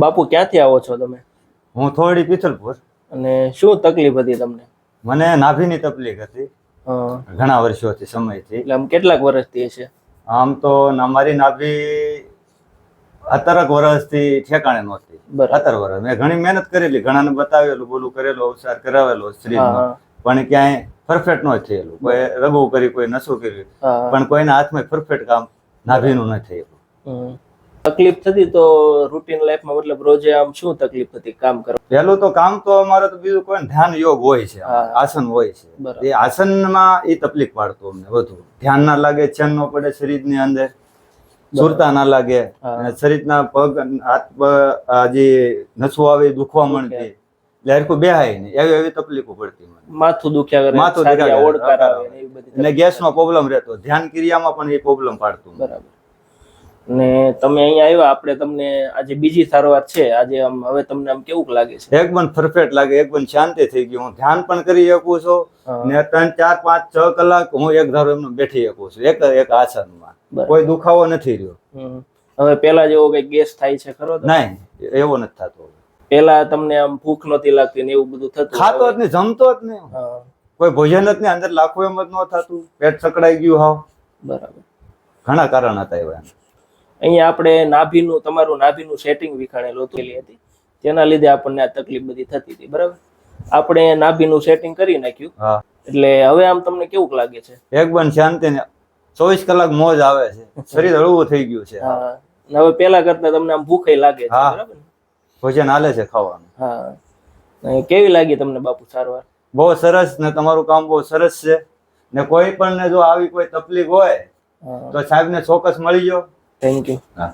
બાપુ ક્યાંથી આવો છો તમે? હું થોડી પિથલપુર. અને શું તકલીફ હતી તમને? મને નાભીની તકલીફ હતી ઘણા વર્ષોથી સમયથી. એટલે આમ કેટલાક વર્ષથી છે? આમ તો મારી નાભી 17 વર્ષથી ઠેકાણે નહોતી. 17 વર્ષ મેં ઘણી મહેનત કરેલી, ઘણાને બતાવેલું, બોલું કરેલું, અવસાર કરાવેલો શરીરમાં, પણ ક્યાંય પરફેક્ટ ન થયેલું. કોઈ રગવું કરી, કોઈ નશું કર્યું, પણ કોઈના હાથમાં પરફેક્ટ કામ નાભીનું ન થયેલું. તકલીફ થતી તો રૂટીન લાઈફમાં મતલબ રોજે આમ શું તકલીફ હતી કામ કરવા? પહેલું તો કામ તો અમારે તો બીજું કોઈ ધ્યાન યોગ હોય છે, આસન હોય છે. એ આસનમાં એ તકલીફ પાડતો અમને વધુ. ધ્યાન ના લાગે, ચેન ન પડે શરીરની અંદર, સુરતા ના લાગે, શરીરના પગ હાથ જે નસું આવે દુખવા માંડતી, એટલે હરખું બેહાય નહીં, એવી એવી તકલીફો પડતી મને. માથું દુખ્યા કરે, માથું દુખ્યા, ગેસનો પ્રોબ્લેમ રહેતો, ધ્યાન ક્રિયામાં પણ એ પ્રોબ્લેમ પાડતું. બરાબર. ને તમે અહીંયા આવ્યા, આપણે તમને આજે બીજી સારવાર છે, આજે આમ હવે તમને આમ કેવું લાગે છે? એકદમ પરફેક્ટ લાગે, એકદમ શાંતિ થઈ ગયું. હું ધ્યાન પણ કરી શકું છું ને 3, 4, 5, 6 કલાક હું એક ધારો એમનું બેઠી શકું છું, એક આસનમાં. કોઈ દુખાવો નથી રહ્યો. હવે પેલા જેવો કઈ ગેસ થાય છે ખરો? નહીં, એવો નથી થતો. પેલા તમને આમ ભૂખ નહોતી લાગતી ને એવું બધું થતું? ખાતો જ નહીં, જમતો જ નહીં, કોઈ ભોજન જ નહીં, અંદર લાખો એમ જ ન થતું, પેટ સકડાઈ ગયું હાવ. બરાબર. ઘણા કારણ હતા એવા. અહીંયા આપણે નાભીનું, તમારું નાભીનું સેટિંગ વિખાણેલું હતી, તેના લીધે આપણને આ તકલીફ બધી થતી હતી. બરાબર. આપણે નાભીનું સેટિંગ કરી નાખ્યું, એટલે હવે આમ તમને કેવું લાગે છે? એકદમ શાંતિ ને 24 કલાક મોજ આવે છે, શરીર હળવું થઈ ગયું છે. હવે પેલા કરતા તમને આમ ભૂખ લાગે છે? બરાબર. ભોજન હાલે છે ખાવાનું. હા. કેવી લાગી તમને બાપુ સારવાર? બહુ સરસ ને તમારું કામ બહુ સરસ છે. ને કોઈ પણ ને જો આવી કોઈ તકલીફ હોય તો સાહેબ ને ચોક્કસ મળી જાઓ. Thank you. હા.